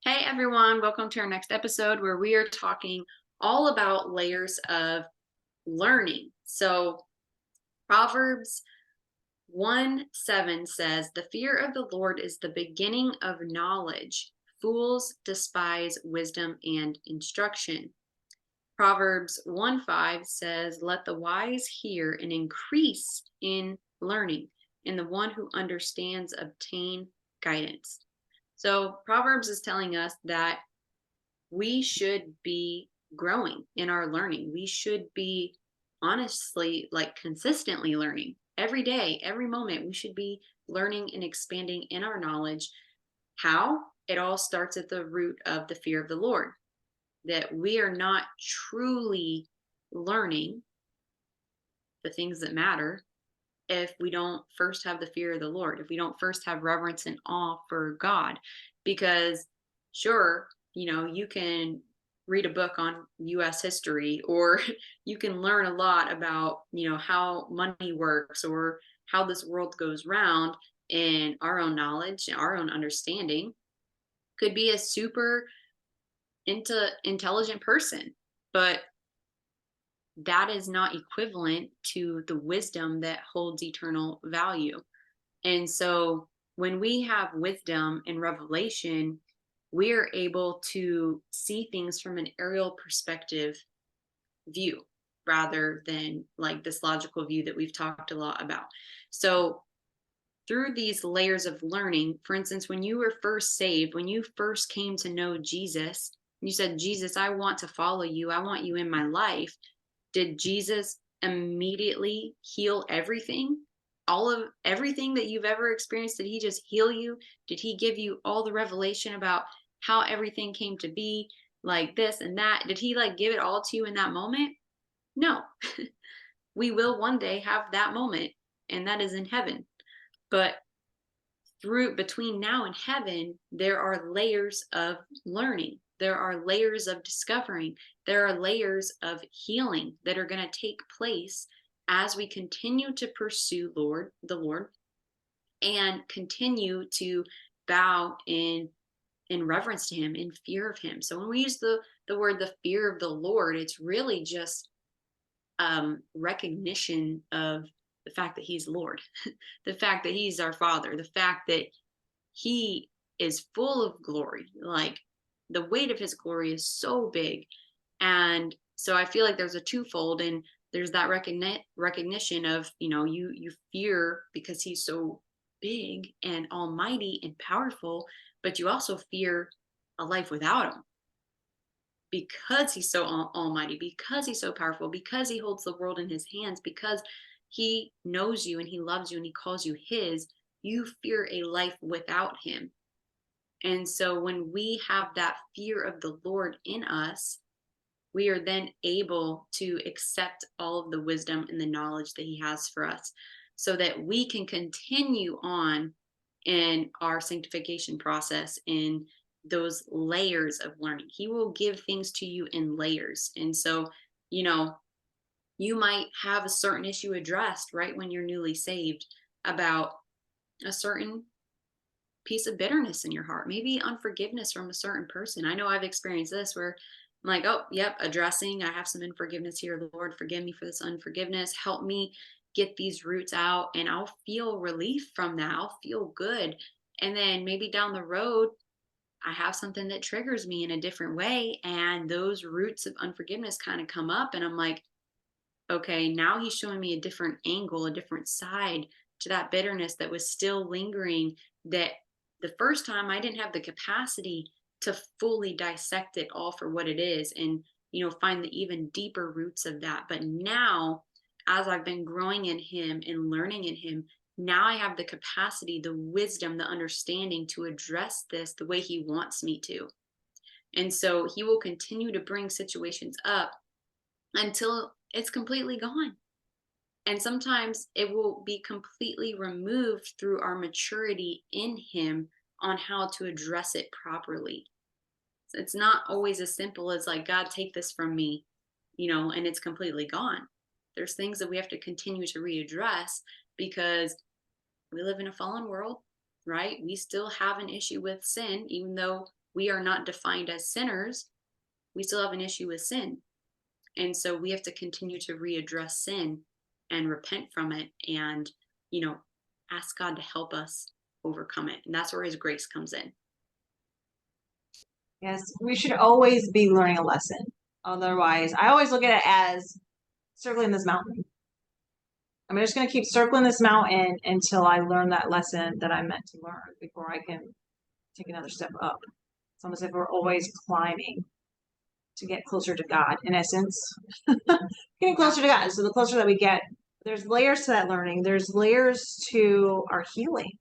Hey everyone, welcome to our next episode where we are talking all about layers of learning. So, Proverbs 1:7 says, "The fear of the Lord is the beginning of knowledge. Fools despise wisdom and instruction." Proverbs 1:5 says, "Let the wise hear and increase in learning, and the one who understands obtain guidance." So, Proverbs is telling us that we should be growing in our learning. We should be honestly, like consistently learning every day, every moment. We should be learning and expanding in our knowledge. How? It all starts at the root of the fear of the Lord, that we are not truly learning the things that matter if we don't first have the fear of the Lord, if we don't first have reverence and awe for God. Because, sure, you can read a book on US history, or you can learn a lot about, how money works or how this world goes round, and our own knowledge, our own understanding could be a super intelligent person. But that is not equivalent to the wisdom that holds eternal value. And so when we have wisdom and revelation, we are able to see things from an aerial perspective view rather than like this logical view that we've talked a lot about. So through these layers of learning, for instance, when you were first saved, when you first came to know Jesus, you said, "Jesus, I want to follow you. I want you in my life." Did Jesus immediately heal everything? All of everything that you've ever experienced, did he just heal you? Did he give you all the revelation about how everything came to be, like this and that? Did he like give it all to you in that moment? No. We will one day have that moment, and that is in heaven. But through between now and heaven, there are layers of learning. There are layers of discovering. There are layers of healing that are going to take place as we continue to pursue the Lord, and continue to bow in reverence to him, in fear of him. So when we use the word the fear of the Lord, it's really just recognition of the fact that he's Lord, the fact that he's our Father, the fact that he is full of glory. Like the weight of his glory is so big. And so I feel like there's a twofold, and there's that recognition of, you fear because he's so big and almighty and powerful, but you also fear a life without him because he's so almighty, because he's so powerful, because he holds the world in his hands, because he knows you and he loves you and he calls you his. You fear a life without him. And so when we have that fear of the Lord in us, we are then able to accept all of the wisdom and the knowledge that he has for us, so that we can continue on in our sanctification process in those layers of learning. He will give things to you in layers. And so, you know, you might have a certain issue addressed right when you're newly saved about a certain piece of bitterness in your heart, maybe unforgiveness from a certain person. I know I've experienced this where I'm like, oh, yep, addressing, I have some unforgiveness here. Lord, forgive me for this unforgiveness. Help me get these roots out, and I'll feel relief from that. I'll feel good. And then maybe down the road, I have something that triggers me in a different way. And those roots of unforgiveness kind of come up. And I'm like, okay, now he's showing me a different angle, a different side to that bitterness that was still lingering, that the first time I didn't have the capacity to fully dissect it all for what it is, and find the even deeper roots of that. But now, as I've been growing in him and learning in him, now I have the capacity, the wisdom, the understanding to address this the way he wants me to. And so he will continue to bring situations up until it's completely gone. And sometimes it will be completely removed through our maturity in him on how to address it properly. So it's not always as simple as like, God, take this from me, and it's completely gone. There's things that we have to continue to readdress because we live in a fallen world, right? We still have an issue with sin, even though we are not defined as sinners. We still have an issue with sin. And so we have to continue to readdress sin and repent from it and, ask God to help us overcome it. And that's where his grace comes in. Yes, we should always be learning a lesson. Otherwise, I always look at it as circling this mountain. I'm just going to keep circling this mountain until I learn that lesson that I'm meant to learn before I can take another step up. It's almost like we're always climbing to get closer to God, in essence. Getting closer to God. So the closer that we get, there's layers to that learning. There's layers to our healing.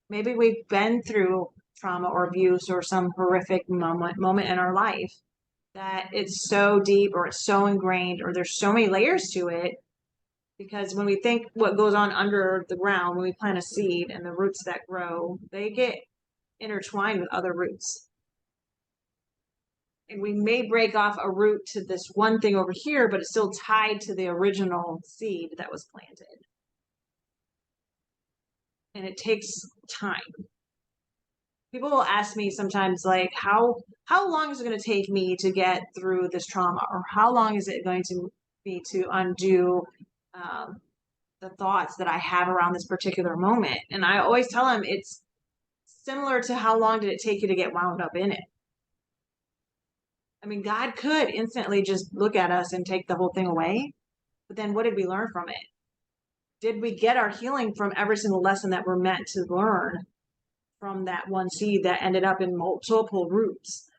Maybe we've been through trauma or abuse or some horrific moment in our life that it's so deep or it's so ingrained or there's so many layers to it. Because when we think what goes on under the ground, when we plant a seed and the roots that grow, they get intertwined with other roots. And we may break off a root to this one thing over here, but it's still tied to the original seed that was planted. And it takes time. People will ask me sometimes, like, how long is it going to take me to get through this trauma? Or how long is it going to be to undo the thoughts that I have around this particular moment? And I always tell them it's similar to how long did it take you to get wound up in it? I mean, God could instantly just look at us and take the whole thing away. But then what did we learn from it? Did we get our healing from every single lesson that we're meant to learn from that one seed that ended up in multiple roots?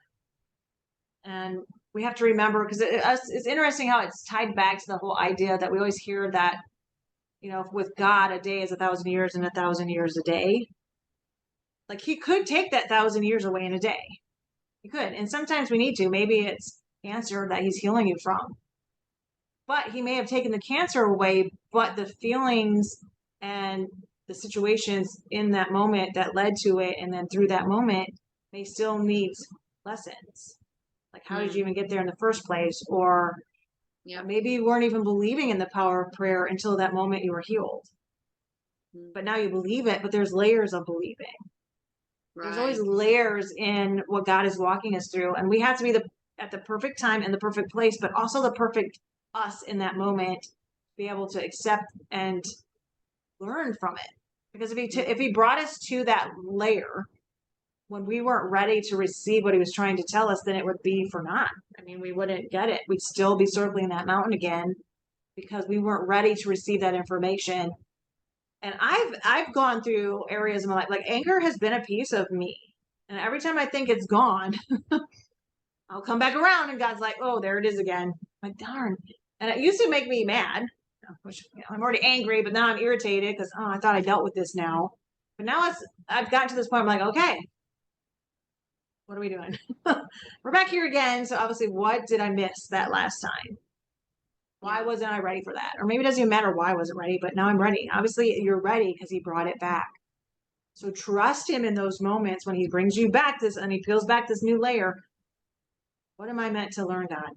And we have to remember, because it's interesting how it's tied back to the whole idea that we always hear that, with God, a day is 1,000 years and 1,000 years a day. Like he could take that 1,000 years away in a day. He could. And sometimes we need to. Maybe it's cancer that he's healing you from. But he may have taken the cancer away, but the feelings and the situations in that moment that led to it and then through that moment may still need lessons. Like, how did you even get there in the first place? Or maybe you weren't even believing in the power of prayer until that moment you were healed. But now you believe it, but there's layers of believing. Right. There's always layers in what God is walking us through. And we have to be at the perfect time and the perfect place, but also the perfect us in that moment, be able to accept and learn from it. Because if he brought us to that layer when we weren't ready to receive what he was trying to tell us, then it would be for naught. I mean, we wouldn't get it. We'd still be circling that mountain again because we weren't ready to receive that information. And I've gone through areas of my life, like anger has been a piece of me. And every time I think it's gone, I'll come back around and God's like, oh, there it is again. I'm like, darn. And it used to make me mad, which I'm already angry, but now I'm irritated because, I thought I dealt with this now. But now I've gotten to this point, I'm like, okay, what are we doing? We're back here again. So obviously, what did I miss that last time? Why wasn't I ready for that? Or maybe it doesn't even matter why I wasn't ready, but now I'm ready. Obviously, you're ready because he brought it back. So trust him in those moments when he brings you back and he peels back this new layer. What am I meant to learn, God?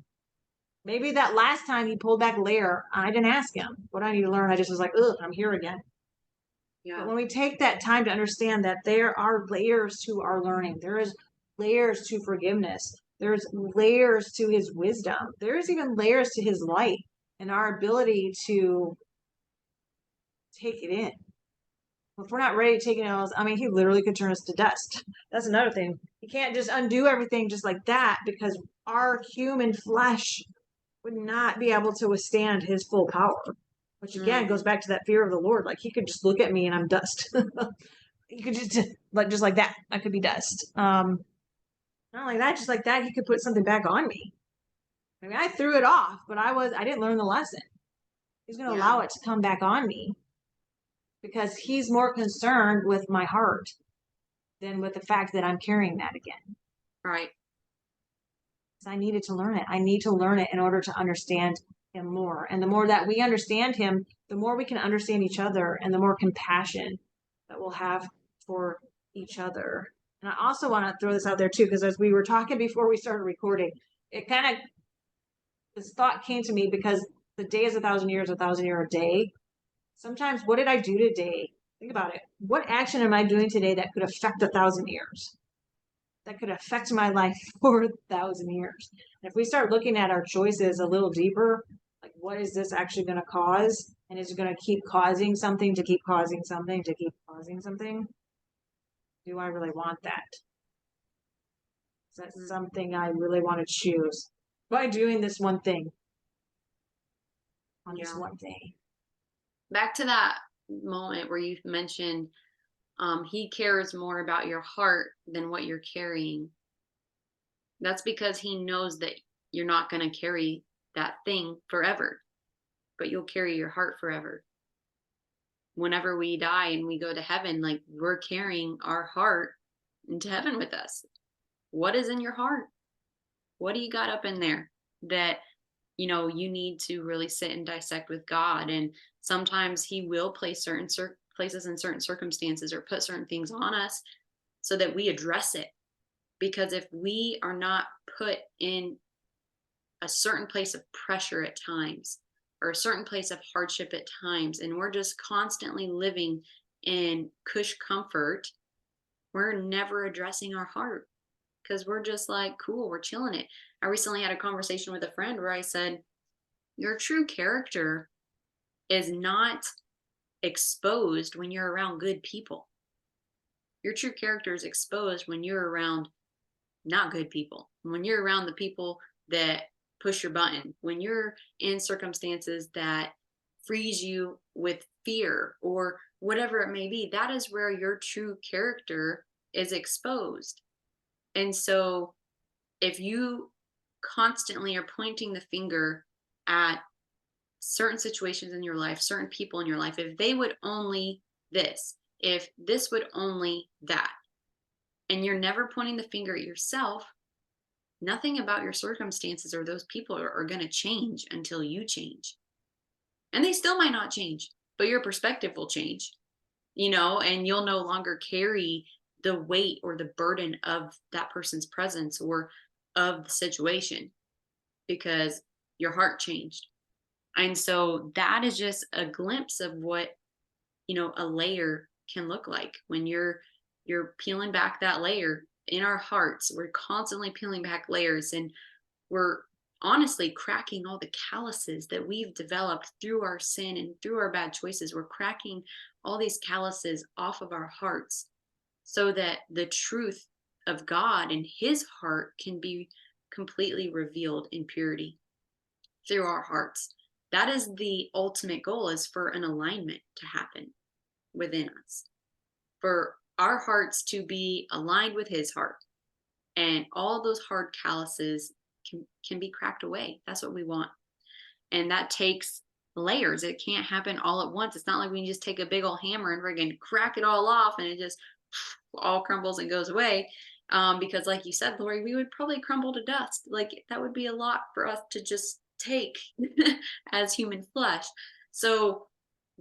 Maybe that last time he pulled back a layer, I didn't ask him. What do I need to learn? I just was like, ugh, I'm here again. Yeah. But when we take that time to understand that there are layers to our learning, there is layers to forgiveness, there's layers to his wisdom, there's even layers to his light and our ability to take it in. If we're not ready to take it in, he literally could turn us to dust. That's another thing. He can't just undo everything just like that because our human flesh would not be able to withstand his full power, which again goes back to that fear of the Lord. Like he could just look at me and I'm dust. He could just like that. I could be dust. Not only that, just like that, he could put something back on me. I mean, I threw it off, but I didn't learn the lesson. He's going to allow it to come back on me because he's more concerned with my heart than with the fact that I'm carrying that again. Right. I needed to learn it. I need to learn it in order to understand him more. And the more that we understand him, the more we can understand each other and the more compassion that we'll have for each other. And I also want to throw this out there too, because as we were talking before we started recording, this thought came to me because the day is 1,000 years, 1,000 year a day. Sometimes what did I do today? Think about it. What action am I doing today that could affect 1,000 years? that could affect my life for 1,000 years. And if we start looking at our choices a little deeper, like what is this actually going to cause? And is it going to keep causing something to keep causing something to keep causing something? Do I really want that? Is that something I really want to choose by doing this one thing on this Yeah. one day? Back to that moment where you mentioned he cares more about your heart than what you're carrying. That's because he knows that you're not going to carry that thing forever, but you'll carry your heart forever. Whenever we die and we go to heaven, like we're carrying our heart into heaven with us. What is in your heart? What do you got up in there that you need to really sit and dissect with God? And sometimes he will place certain places in certain circumstances or put certain things on us so that we address it. Because if we are not put in a certain place of pressure at times or a certain place of hardship at times, and we're just constantly living in cush comfort, we're never addressing our heart because we're just like, cool, we're chilling it. I recently had a conversation with a friend where I said, your true character is not exposed when you're around good people. Your true character is exposed when you're around not good people, when you're around the people that push your button, when you're in circumstances that freeze you with fear or whatever it may be. That is where your true character is exposed. And so if you constantly are pointing the finger at certain situations in your life, certain people in your life, if they would only this, if this would only that, and you're never pointing the finger at yourself, nothing about your circumstances or those people are going to change until you change. And they still might not change, but your perspective will change, and you'll no longer carry the weight or the burden of that person's presence or of the situation because your heart changed. And so that is just a glimpse of what, a layer can look like when you're peeling back that layer in our hearts. We're constantly peeling back layers and we're honestly cracking all the calluses that we've developed through our sin and through our bad choices. We're cracking all these calluses off of our hearts so that the truth of God and his heart can be completely revealed in purity through our hearts. That is the ultimate goal, is for an alignment to happen within us, for our hearts to be aligned with his heart, and all those hard calluses can be cracked away. That's what we want. And that takes layers. It can't happen all at once. It's not like we can just take a big old hammer and friggin' crack it all off and it just all crumbles and goes away. Because like you said, Lori, we would probably crumble to dust. Like that would be a lot for us to just take as human flesh. So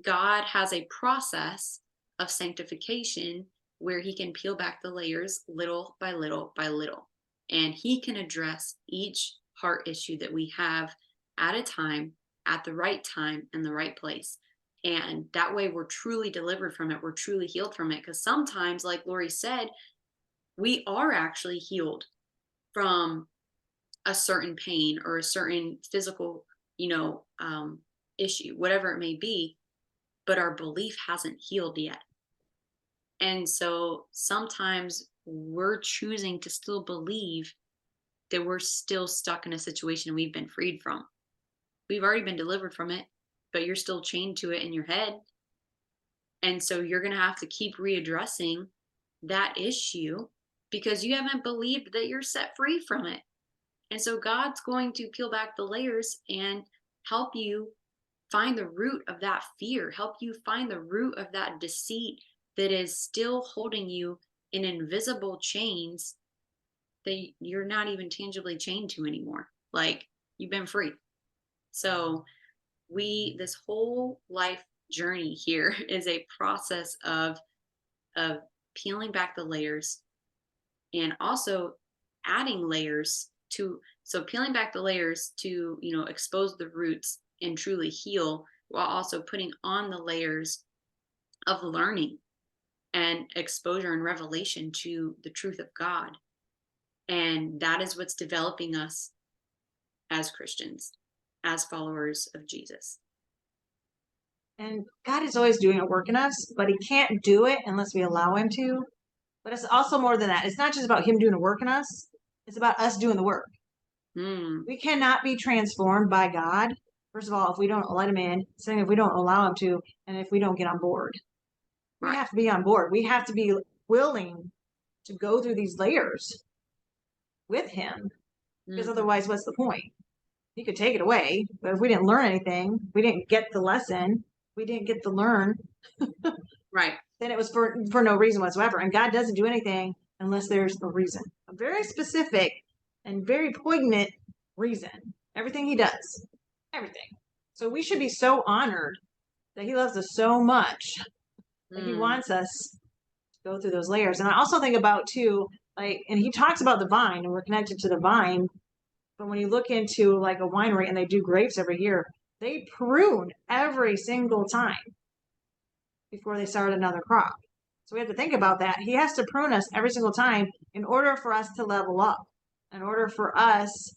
God has a process of sanctification where he can peel back the layers little by little by little. And he can address each heart issue that we have at a time, at the right time, in the right place. And that way we're truly delivered from it. We're truly healed from it. Because sometimes, like Lori said, we are actually healed from a certain pain or a certain physical, issue, whatever it may be, but our belief hasn't healed yet. And so sometimes we're choosing to still believe that we're still stuck in a situation we've been freed from. We've already been delivered from it, but you're still chained to it in your head. And so you're going to have to keep readdressing that issue because you haven't believed that you're set free from it. And so God's going to peel back the layers and help you find the root of that fear, help you find the root of that deceit that is still holding you in invisible chains that you're not even tangibly chained to anymore. Like you've been free. So this whole life journey here is a process of peeling back the layers and also adding layers to, so peeling back the layers to, expose the roots and truly heal, while also putting on the layers of learning and exposure and revelation to the truth of God. And that is what's developing us as Christians, as followers of Jesus. And God is always doing a work in us, but he can't do it unless we allow him to. But it's also more than that. It's not just about him doing a work in us. It's about us doing the work. We cannot be transformed by God, first of all, if we don't let him in, second, if we don't allow him to, and if we don't get on board. We Right. have to be on board. We have to be willing to go through these layers with him, because otherwise, what's the point? He could take it away, but if we didn't learn anything, we didn't get the lesson, we didn't get to learn, Right. then it was for no reason whatsoever. And God doesn't do anything unless there's a reason, a very specific and very poignant reason. Everything he does, everything. So we should be so honored that he loves us so much that he wants us to go through those layers. And I also think about too, like, and he talks about the vine, and we're connected to the vine. But when you look into like a winery and they do grapes every year, they prune every single time before they start another crop. So we have to think about that. He has to prune us every single time in order for us to level up, in order for us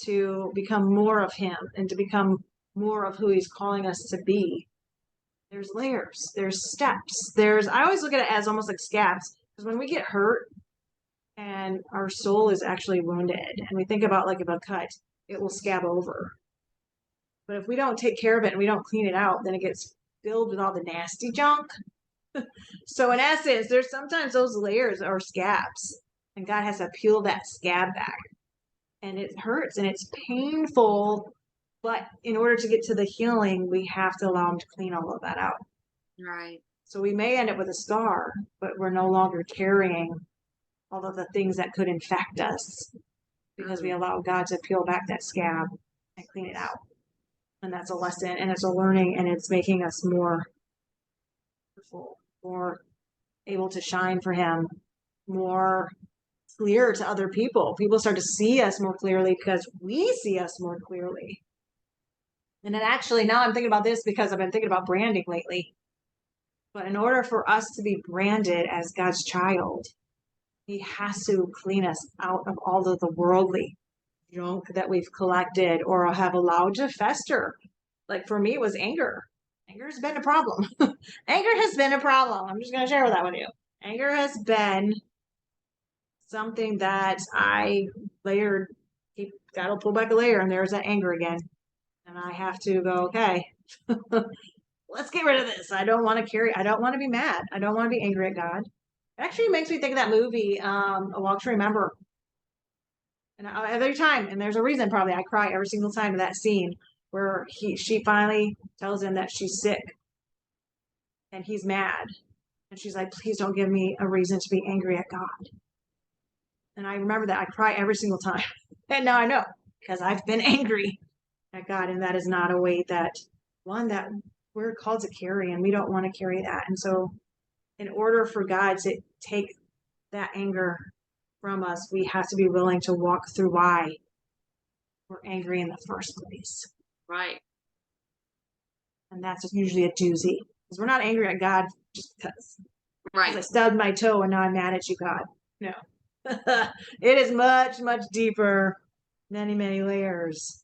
to become more of him and to become more of who he's calling us to be. There's layers, there's steps, I always look at it as almost like scabs, because when we get hurt and our soul is actually wounded and we think about like if a cut, it will scab over. But if we don't take care of it and we don't clean it out, then it gets filled with all the nasty junk. So in essence, there's sometimes those layers are scabs, and God has to peel that scab back. And it hurts and it's painful, but in order to get to the healing, we have to allow him to clean all of that out. Right. So we may end up with a scar, but we're no longer carrying all of the things that could infect us because we allow God to peel back that scab and clean it out. And that's a lesson, and it's a learning, and it's making us more able to shine for him, more clear to other people. People start to see us more clearly because we see us more clearly. And then actually, now I'm thinking about this because I've been thinking about branding lately. But in order for us to be branded as God's child, he has to clean us out of all of the worldly junk that we've collected or have allowed to fester. Like for me, it was anger. Anger has been a problem. Anger has been a problem. I'm just going to share that with you. Anger has been something that I layered. God will pull back a layer, and there's that anger again. And I have to go, okay, let's get rid of this. I don't want to be mad. I don't want to be angry at God. It actually makes me think of that movie, A Walk to Remember. And every time, and there's a reason probably, I cry every single time of that scene where she finally tells him that she's sick and he's mad. And she's like, please don't give me a reason to be angry at God. And I remember that I cry every single time. And now I know because I've been angry at God. And that is not a way that we're called to carry, and we don't want to carry that. And so in order for God to take that anger from us, we have to be willing to walk through why we're angry in the first place. Right. And that's usually a doozy, because we're not angry at God just because. Right. I stubbed my toe and now I'm mad at you, God. No. It is much, much deeper, many, many layers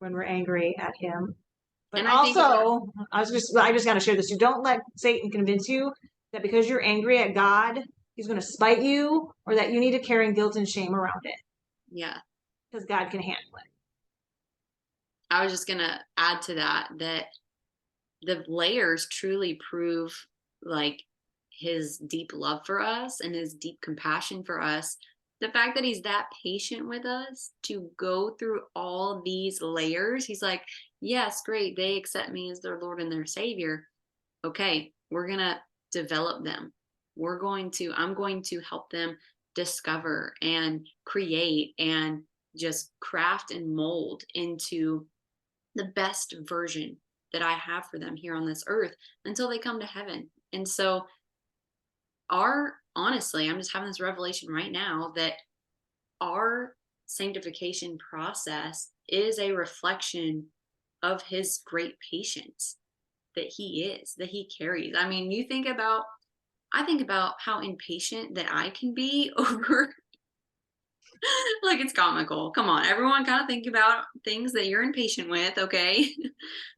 when we're angry at him. But And also, I just got to share this. You don't let Satan convince you that because you're angry at God, he's going to spite you, or that you need to carry guilt and shame around it. Yeah. Because God can handle it. I was just going to add to that the layers truly prove like his deep love for us and his deep compassion for us. The fact that he's that patient with us to go through all these layers. He's like, yes, great. They accept me as their Lord and their Savior. Okay, we're going to develop them. I'm going to help them discover and create and just craft and mold into the best version that I have for them here on this earth until they come to heaven. And so honestly, I'm just having this revelation right now that our sanctification process is a reflection of his great patience that he carries. I mean, I think about how impatient that I can be over Like, it's comical. Come on, everyone kind of think about things that you're impatient with, okay?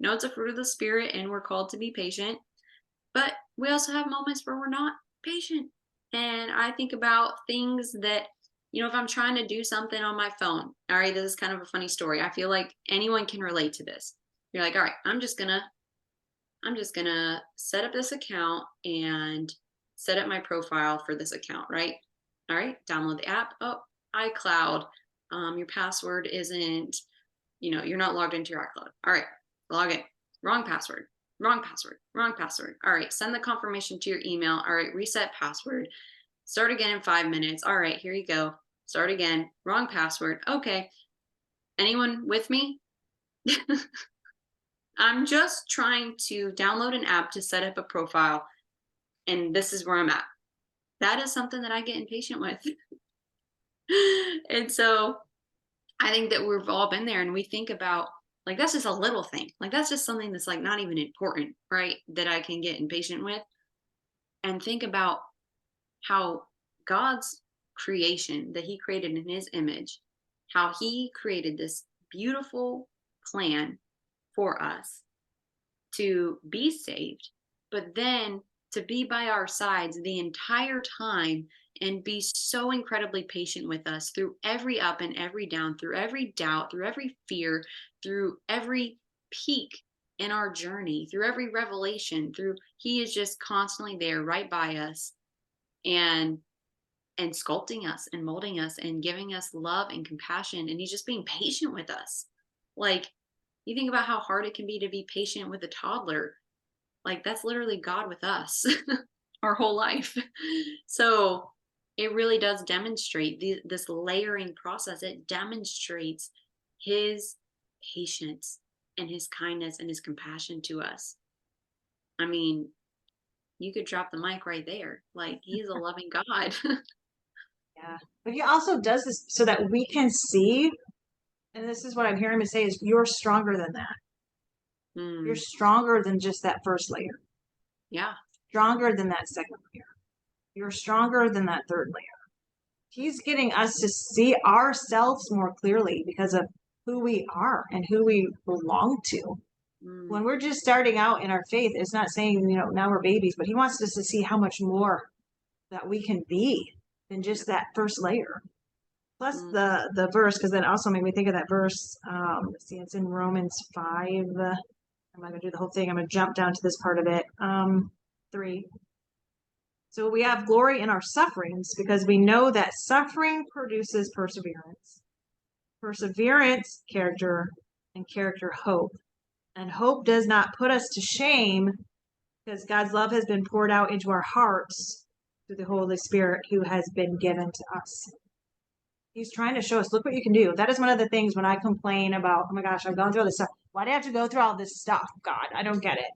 No, it's a fruit of the spirit and we're called to be patient. But we also have moments where we're not patient. And I think about things that, if I'm trying to do something on my phone, all right, this is kind of a funny story. I feel like anyone can relate to this. You're like, all right, I'm just gonna set up this account and set up my profile for this account, right? All right, download the app. Oh, iCloud. Your password isn't, you're not logged into your iCloud. All right, log in. Wrong password. Wrong password. Wrong password. All right, send the confirmation to your email. All right, reset password. Start again in 5 minutes. All right, here you go. Start again. Wrong password. Okay. Anyone with me? I'm just trying to download an app to set up a profile, and this is where I'm at. That is something that I get impatient with. And so I think that we've all been there and we think about, like, that's just a little thing. Like, that's just something that's like not even important, right? That I can get impatient with. And think about how God's creation that he created in his image, how he created this beautiful plan for us to be saved, but then to be by our sides the entire time and be so incredibly patient with us through every up and every down, through every doubt, through every fear, through every peak in our journey, through every revelation, through he is just constantly there right by us and sculpting us and molding us and giving us love and compassion, and he's just being patient with us. Like, you think about how hard it can be to be patient with a toddler. Like, that's literally God with us our whole life. So it really does demonstrate this layering process. It demonstrates his patience and his kindness and his compassion to us. I mean, you could drop the mic right there. Like, he's a loving God. Yeah. But he also does this so that we can see, and this is what I'm hearing him say, is you're stronger than that. You're Mm, stronger than just that first layer. yeah. Stronger than that second layer. You're stronger than that third layer. He's getting us to see ourselves more clearly because of who we are and who we belong to. Mm, When we're just starting out in our faith, it's not saying, now we're babies, but he wants us to see how much more that we can be than yeah. just that first layer. Plus Mm, the verse, because then also made me think of that verse. Let's see, it's in Romans 5. I'm not going to do the whole thing. I'm going to jump down to this part of it. 3. So we have glory in our sufferings because we know that suffering produces perseverance. Perseverance, character, and character, hope. And hope does not put us to shame because God's love has been poured out into our hearts through the Holy Spirit who has been given to us. He's trying to show us, look what you can do. That is one of the things when I complain about, oh my gosh, I've gone through all this stuff. Why do I have to go through all this stuff? God, I don't get it.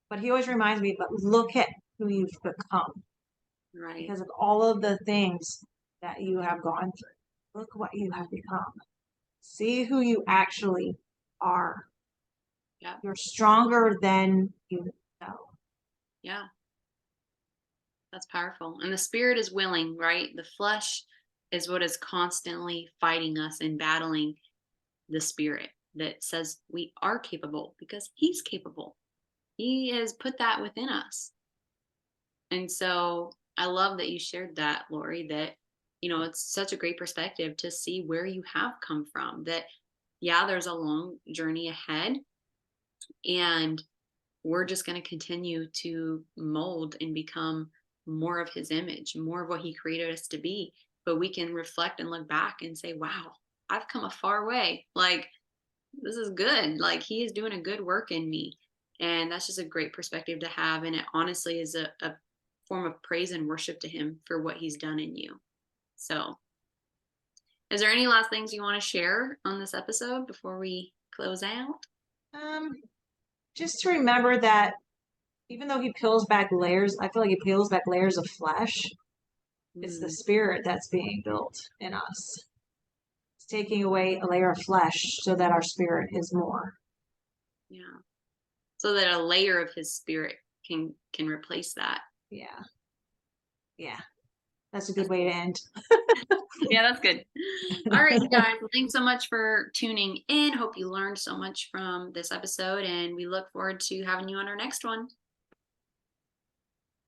But he always reminds me, but look at who you've become right. because of all of the things that you have gone through. Look what you have become. See who you actually are. Yeah. You're stronger than you know. Yeah. That's powerful. And the spirit is willing, right? The flesh is what is constantly fighting us and battling the spirit that says we are capable because he's capable. He has put that within us. And so I love that you shared that, Laurie, that, it's such a great perspective to see where you have come from. That, yeah, there's a long journey ahead. And we're just going to continue to mold and become more of his image, more of what he created us to be. But we can reflect and look back and say, wow, I've come a far way. Like, this is good. Like, he is doing a good work in me. And that's just a great perspective to have. And it honestly is a form of praise and worship to him for what he's done in you. So, is there any last things you want to share on this episode before we close out? Um, just to remember that even though he peels back layers, I feel like he peels back layers of flesh. It's the Mm, spirit that's being built in us. It's taking away a layer of flesh so that our spirit is more. yeah. So that a layer of his spirit can replace that. Yeah. Yeah. That's a good way to end. Yeah, that's good. All right, you guys. Well, thanks so much for tuning in. Hope you learned so much from this episode, and we look forward to having you on our next one.